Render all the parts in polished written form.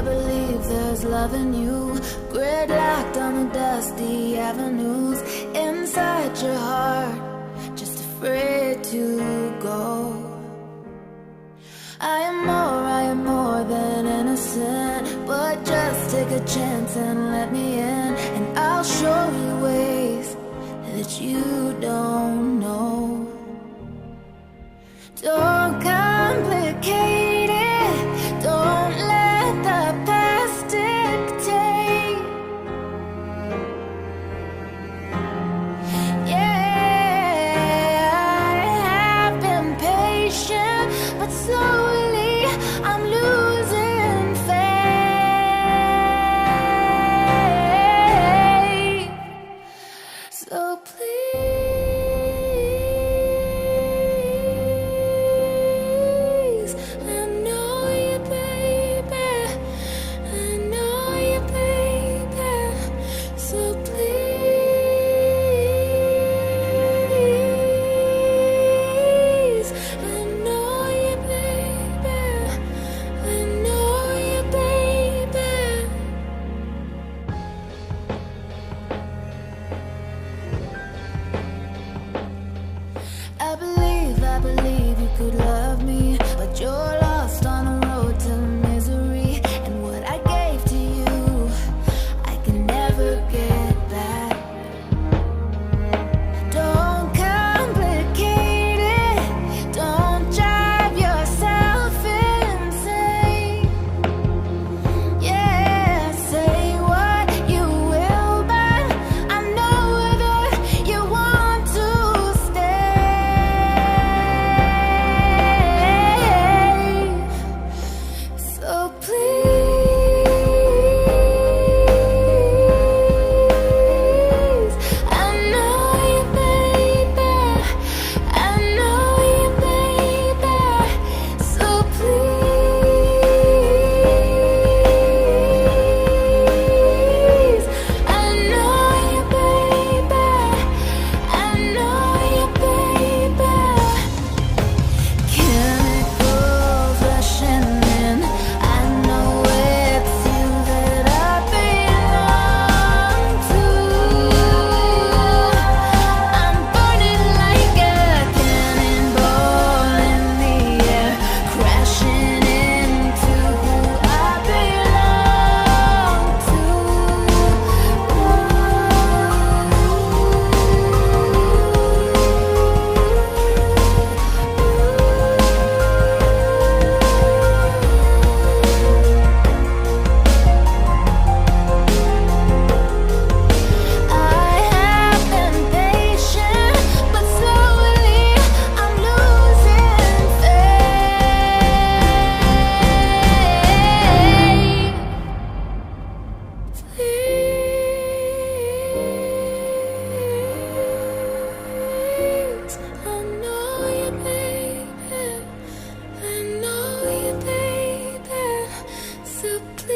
believe there's love in you. Gridlocked on the dusty avenues inside your heart, just afraid to go. I am more than innocent, but just take a chance and let me in, and I'll show you ways that you don't know. Don't complicate it, don't let the past dictate. Yeah, I have been patient, but slowly I'm losing faith. So please, I know you, baby. I know you, baby. So please, I know you, baby. I know you, baby. I believe you could love me, but you're lost on the road to misery. And what I gave to you, I can never get back. Don't complicate it, don't drive yourself insane. Yeah, say what you will, but I know that you want to stay. So please, I know you, baby. I know you, baby. So please, I know you, baby. I know you, baby. Chemicals rushing in, I know it's you that I belong to. I'm burning like a cannonball in the air, crashing into who I belong to. I have been patient, but slowly I'm losing faith. Please, I know you, baby. I know you, baby. So please,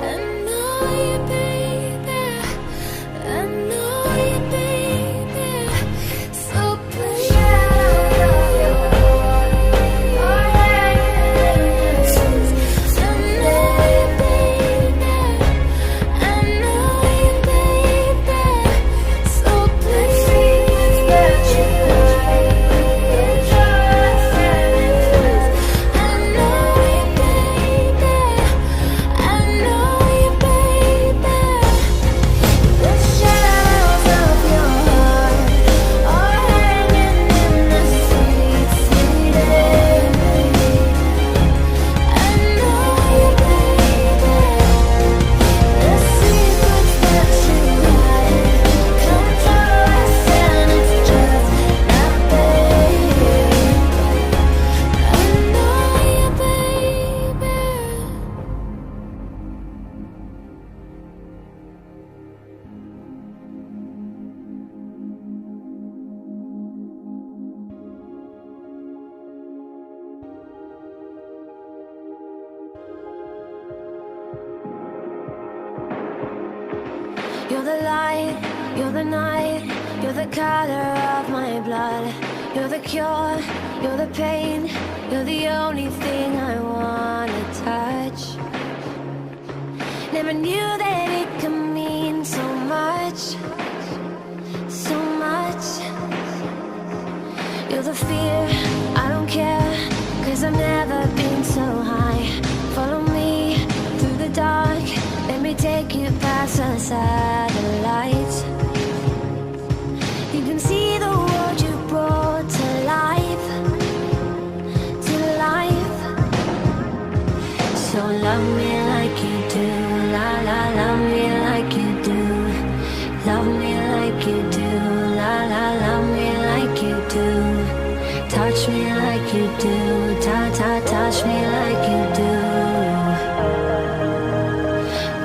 I know you, baby. I know you, baby. So please, I know you, baby. I know you, baby. So please, let you You're the light, you're the night, you're the color of my blood. You're the cure, You're the pain, you're the only thing I wanna touch. Never knew that it could mean so much, so much. You're the fear, I don't care, 'cause I've never been so high. Follow me through the dark, let me take you past the satellites. You can see the world you brought to life, to life. So love me like you do, la la, love me like you do. Love me like you do, la la, love me like you do. Touch me like you do, ta ta, touch me like you do.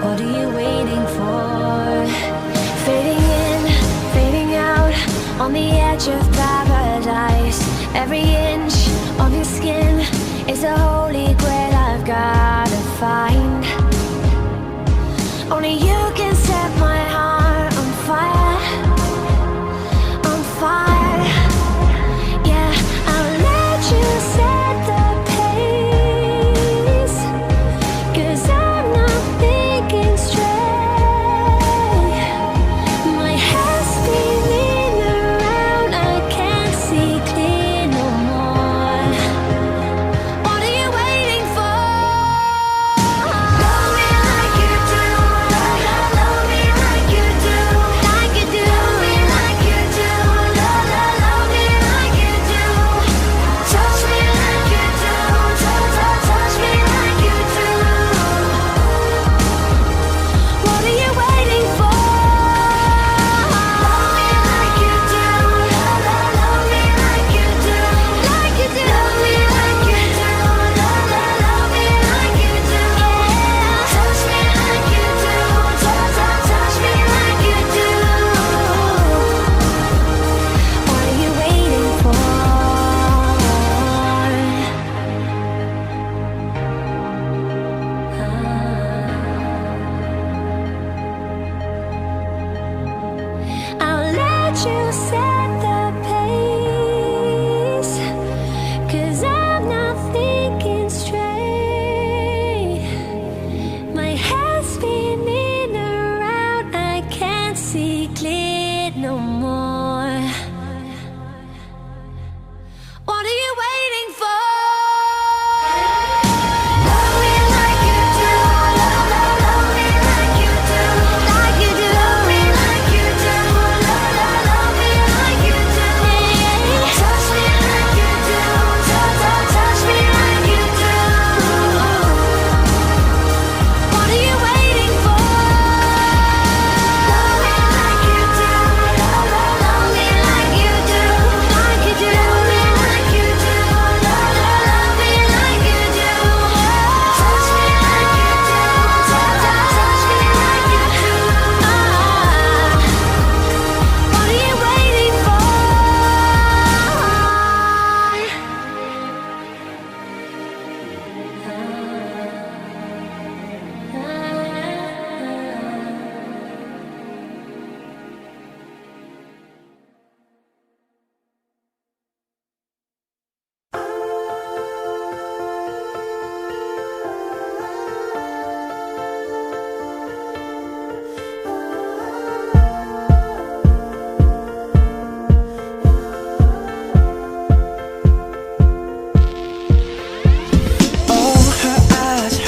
What are you waiting for? Fading in, fading out, on the edge of paradise. Every inch of your skin is a holy grail I've gotta find. Only you can set my heart on fire, on fire. Yeah, I'll let you set the pace, 'cause I'm not thinking straight. My head's spinning around, I can't see clear no more. What are you waiting for? Love me like you do, love me like you do, like you do. Love me like you do, love me like you do. Touch me like you do, touch me like you do. What are you waiting for? Love me like you do, love me like you do, like you do. Love me like you do, love me like you do. Touch me like you do, touch me like you do. What are you waiting for? I'll let you set the pace, 'cause I'm not thinking straight. My head's spinning around, I can't see clear no more. What are you waiting for? Love me like you do, love me like you do, like you do. Love me like you do, love me like you do. Touch me like you do, touch me like you do. What are you waiting for? Love me like you do, love me like you do, like you do. Love me like you do, love me like you do. Touch me like you do, touch me like you do. What are you waiting for? Oh,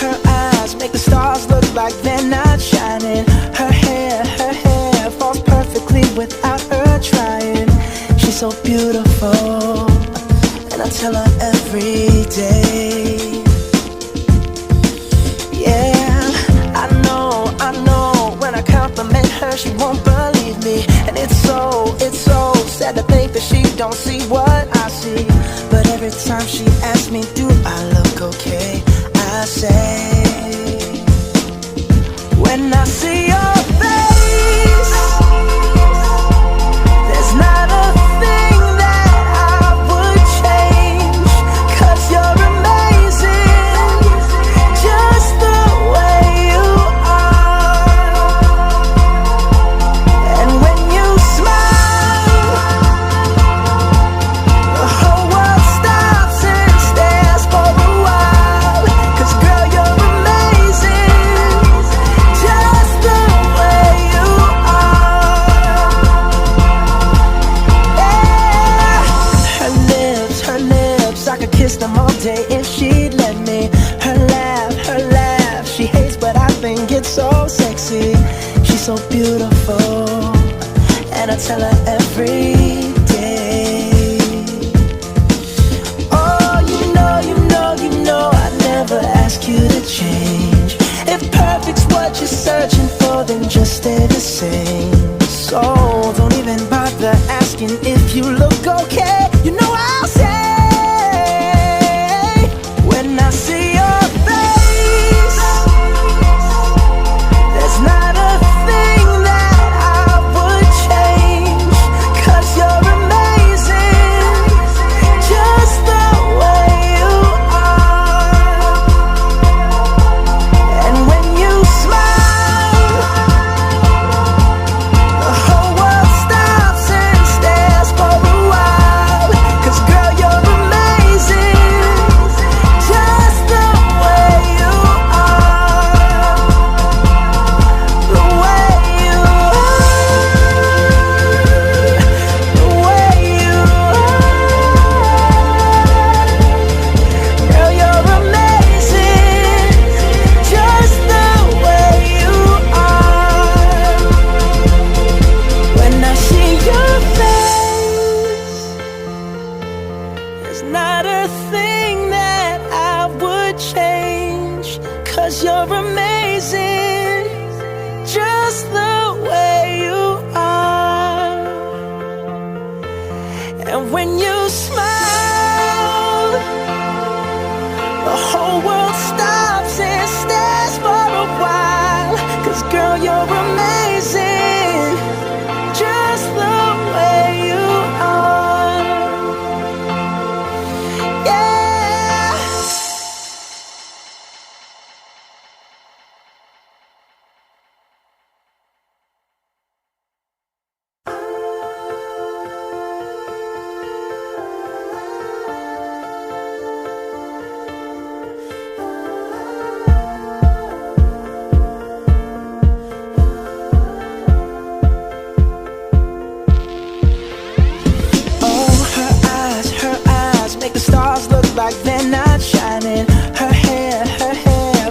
her eyes make the stars look like they're not shining. Her hair falls perfectly without her trying. She's so beautiful, and I tell her every day. Yeah, I know, when I compliment her, she won't believe me. And it's so sad to think that she don't see what I see. But every time she asks me, do I look okay? I say, when I see your face, there's not a thing that I would change. 'Cause you're amazing, just the way you are. And when you smile, the whole world stops. kiss them all day if she'd let me. Her laugh, she hates but I think it's so sexy. She's so beautiful, and I tell her every day. Oh, you know I never ask you to change. If perfect's what you're searching for, then just stay the same. So don't even bother asking if you look okay. You know I'll say, when I see your face, there's not a thing that I would change. 'Cause you're amazing, just the way you are. And when you smile, the whole world stops and stares for a while. 'Cause girl, you're amazing, just the way you are. The way you are. The way you are. Girl, you're amazing, just the way you are. When I see your face, there's not a thing that I would change. 'Cause you're amazing, just the way you are. And when you smile, the whole world stops and stares for a while. 'Cause girl, you're amazing, just the way you are. Yeah. Oh, her eyes make the stars look like they're not shining. Her hair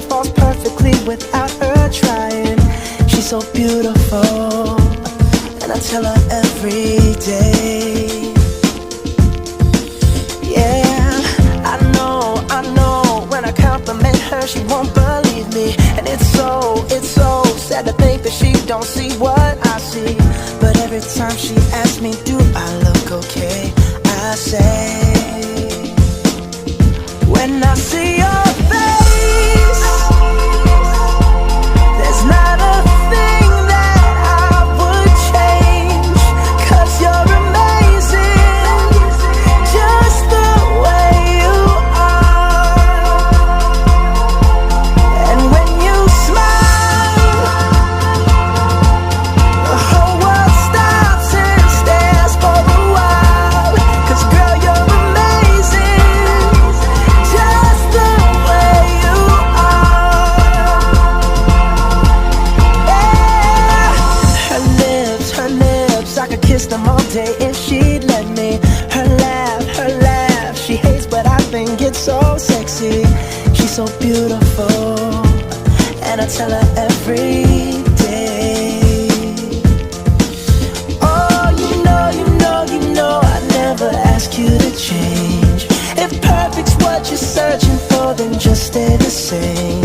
falls perfectly without her trying. She's so beautiful, and I tell her every day. Yeah, I know, when I compliment her, she won't believe me. And it's so sad to think that she don't see what I see. But every time she asks me, do I look okay, I say, when I see your face, there's not a thing that I would change. 'Cause you're amazing, just the way you are. And when you smile, the whole world stops and stares for a while. 'Cause girl, you're amazing, just the way you are. Yeah. Her lips, I could kiss them all day if she'd let me. Her laugh, she hates but I think it's so sexy. She's so beautiful, and I tell her every day. Oh, you know I never ask you to change. If perfect's what you're searching for, then just stay the same.